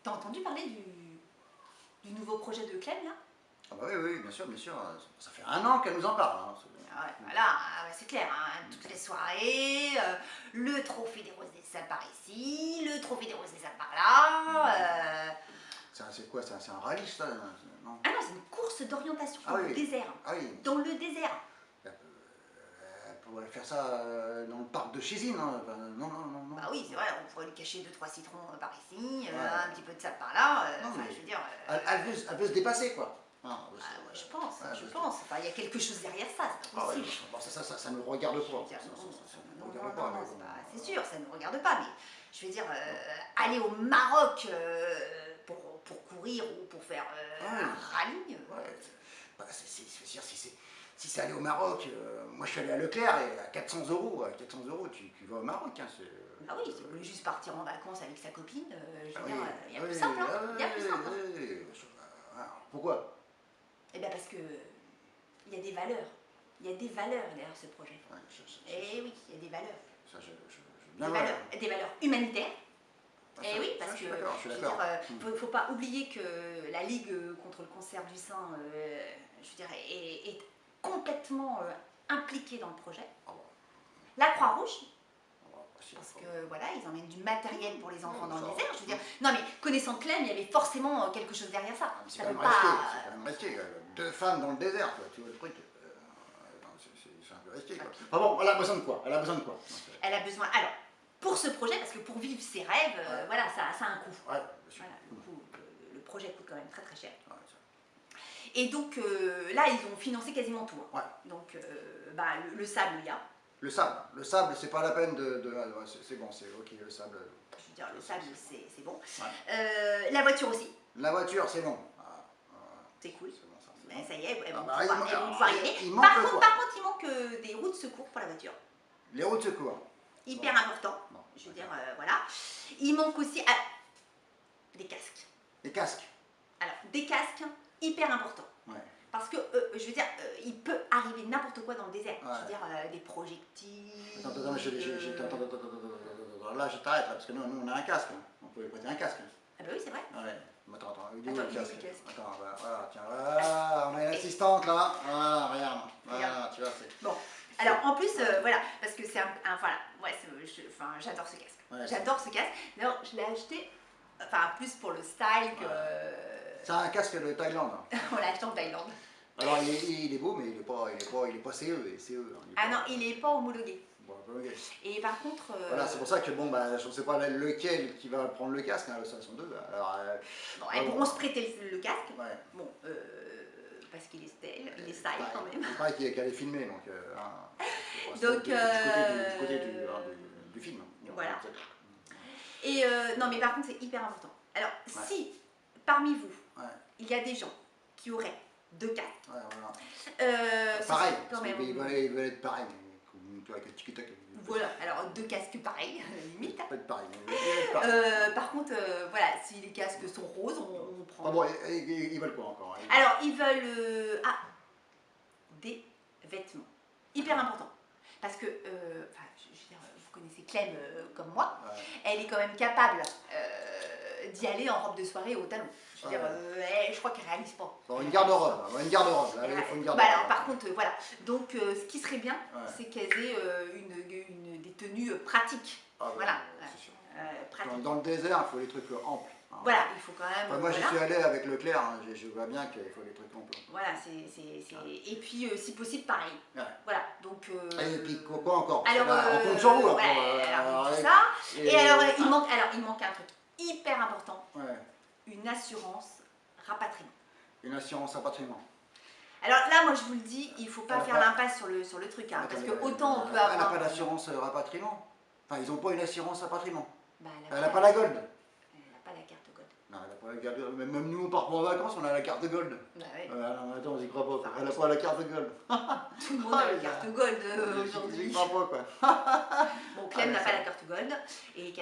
T'as entendu parler du nouveau projet de Clem, là? Ah bah oui, oui, bien sûr, bien sûr. Ça fait 1 an qu'elle nous en parle. Hein. Ah ouais, voilà, ah ouais, c'est clair, hein, toutes les soirées, le trophée des roses des salles par ici, le trophée des roses des salles par là. C'est quoi? C'est un rallye, ça? Non. Ah non, c'est une course d'orientation Ah dans le oui. désert. Ah oui. Dans le désert. Elle pourrait faire ça dans le parc de Chésine. Hein. Enfin, non, non, non, non. Bah oui, c'est vrai, on pourrait lui cacher 2-3 citrons par ici, Ouais. un petit peu de sable par là. Non, Enfin, mais je veux dire. elle veut se dépasser, quoi. Ah, Ouais, je pense, ouais, je pense. Enfin, il y a quelque chose derrière ça, c'est pas Ah ouais, possible. bon, ça ne nous regarde pas. Non, c'est sûr, ça ne nous regarde pas, mais je veux dire, aller au Maroc pour courir ou pour faire un rallye. Ouais. Bah, c'est sûr, si c'est aller au Maroc, moi je suis allé à Leclerc et à 400 euros, tu vas au Maroc. Hein, Bah oui, si vous voulez juste partir en vacances avec sa copine, je veux oui, dire, il y a plus simple, hein, il y a plus simple. Pourquoi? Eh bien parce que il y a des valeurs. Il y a des valeurs derrière ce projet. Ouais, Eh oui, il y a des valeurs. Ça, je Des valeurs humanitaires. Ah, Eh oui, parce que je suis d'accord. faut pas oublier que la Ligue contre le cancer du sein, je veux dire, est complètement impliquée dans le projet. Ah bon. La Croix-Rouge, Si, parce que voilà, ils emmènent du matériel pour les enfants dans le ça, désert. Je veux dire, non mais connaissant Clem, il y avait forcément quelque chose derrière ça. C'est Ça quand veut même pas. risqué, c'est quand même risqué. 2 femmes dans le désert, quoi, tu vois le truc. C'est un peu risqué, quoi. Ah bon, elle a besoin de quoi? Elle a besoin de quoi? Elle a besoin. Alors, pour ce projet, parce que pour vivre ses rêves, voilà, ça a un coût. Ouais, bien sûr. Voilà, le projet coûte quand même très très cher. Ouais, Et donc là, ils ont financé quasiment tout. Hein. Ouais. Donc, bah, le sable, il y a. le sable, c'est pas la peine c'est bon, c'est ok, le sable. Je veux dire, le sable, c'est bon. Ouais. La voiture aussi, La voiture, c'est bon. c'est cool. C'est bon, ça, c'est Mais bon. ça y est, elles vont bah, pouvoir y aller. il manque quoi? Par contre, il manque des roues de secours pour la voiture. Les roues de secours. Hyper Bon. important. Bon, Je veux dire, voilà. Il manque aussi des casques. Les casques. Alors, des casques, hyper importants. Ouais. Parce que, je veux dire, il peut arriver n'importe quoi dans le désert. Ouais. Je veux dire, des projectiles. Attends, là, je t'arrête là, parce que nous, on a un casque. Hein. On peut lui prêter un casque. Hein. Ah bah oui, c'est vrai. Ouais. Attends, il est où Attends, le il est casque? où le casque? Attends, voilà, tiens, voilà, on a une assistante là. Voilà, regarde. Voilà, tu vois, c'est. Bon. Alors, en plus, voilà, parce que c'est voilà, ouais, j'adore ce casque. Ouais, J'adore ce casque. D'ailleurs, je l'ai acheté, enfin, plus pour le style que. C'est un casque de Thaïlande. Hein. On l'a acheté en Thaïlande. Alors, il est beau, mais il est pas CE. Hein. Ah non, il n'est pas homologué. Bon, okay. Et par contre. Voilà, c'est pour ça que bon, bah, je ne sais pas lequel qui va prendre le casque, hein, ça sont deux. Alors, bon, elles pourront se prêter le casque. Ouais. Bon, parce qu'il est style, quand même. C'est pareil qu'elle est filmée, donc. Donc, du côté du film. Voilà. Et non, mais par contre, c'est hyper important. Alors, si parmi vous, il y a des gens qui auraient 2 casques, pareil, quand même. ils veulent être pareils. Avec le tic-tac. Voilà, alors 2 casques pareils, limite. Pas être pareil. Par contre, voilà, si les casques sont roses, on prend. Ah bon, ils veulent quoi encore? Alors, ils veulent des vêtements. Hyper important. Parce que, je veux dire, vous connaissez Clem comme moi, elle est quand même capable d'y aller en robe de soirée au talon. Je veux dire, je crois qu'elle ne réalise pas. Bon, une garde-robe, il faut une garde-robe. Alors, par contre, voilà. Donc, ce qui serait bien, c'est qu'elles aient des tenues pratiques. Voilà. Pratiques. Dans le désert, il faut des trucs amples. Hein. Voilà, il faut quand même. Enfin, moi, j'y suis allé avec Leclerc, hein, je vois bien qu'il faut des trucs amples. Voilà, et puis, si possible, pareil. Voilà, donc. Et puis, quoi encore? Alors, on compte sur vous. Alors, tout ça. Et alors, il manque un truc hyper important. Une assurance rapatriement. Une assurance rapatriement. Alors là, moi je vous le dis, il ne faut pas faire l'impasse sur le truc, hein, parce que autant on peut avoir... Elle n'a pas d'assurance rapatriement. Enfin, ils n'ont pas une assurance rapatriement. Bah, elle n'a pas la gold. Elle n'a pas la carte gold. Non, elle n'a pas la carte gold. Même nous, on part en vacances, on a la carte gold. Bah oui. Non, attends, on y croit pas. Elle n'a pas la carte gold. Tout le monde a la carte gold aujourd'hui. J'y crois pas, quoi. Bon, Clem n'a pas la carte gold. Et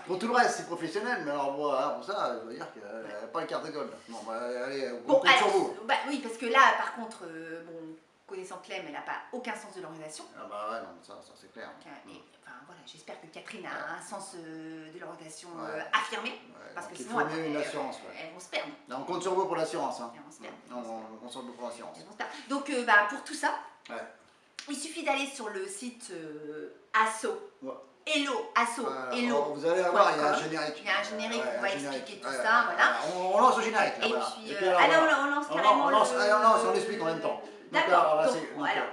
pour tout le reste, c'est professionnel, mais alors pour ça, je veux dire qu'elle n'a pas la carte gold. Bon, bah, allez, on compte sur vous. Bah oui, parce que là, par contre, bon, connaissant Clem, elle n'a pas aucun sens de l'orientation. Ah bah ouais, non, ça c'est clair. Et, enfin, voilà, j'espère que Catherine a un sens de l'orientation Ouais. affirmé. Parce que Il sinon, faut mieux une assurance. elles vont se perdre. Là, on compte sur vous pour l'assurance. Hein. Elles vont se perdre. On compte sur vous pour l'assurance. Elles vont se perdre. Donc, pour tout ça, il suffit d'aller sur le site Asso. Hello, Asso, hello. Vous allez voir, il y a un générique. Il y a un générique, on va expliquer tout ça, voilà. On lance le générique là, Et voilà. puis, on lance carrément on l'explique en même temps. D'accord, donc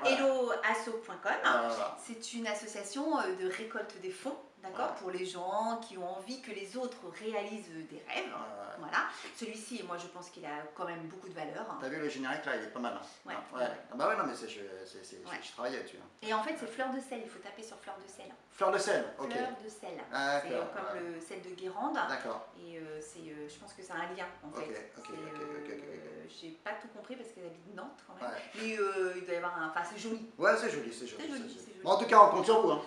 helloasso.com, c'est une association de récolte des fonds, d'accord, pour les gens qui ont envie que les autres réalisent des rêves, voilà. Celui-ci, moi je pense qu'il a quand même beaucoup de valeur. T'as vu le générique là, il est pas mal. Ouais. Ah bah ouais, non mais je travaillais dessus. Et en fait c'est fleur de sel, il faut taper sur fleur de sel. Fleur de sel, ok. Fleur de sel, c'est comme le sel de Guérande. D'accord. Et je pense que c'est un lien en fait. Ok. J'ai pas tout compris parce qu'elle habite Nantes quand même. Mais il doit y avoir un... Enfin c'est joli. Ouais c'est joli. Bon, en tout cas on compte sur vous. Hein.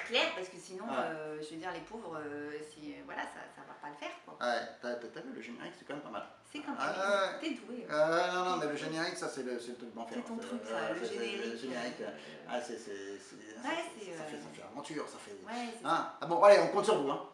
Clair, parce que sinon, je veux dire les pauvres, voilà, ça va pas le faire quoi. Ouais, t'as vu le générique, c'est quand même pas mal. C'est quand même, t'es doué. Non, mais le générique, ça c'est le truc d'enfer. C'est ton truc ça, le générique. Le générique, ça fait aventure, ça fait... Ouais, Ah bon, allez, on compte sur vous. Hein.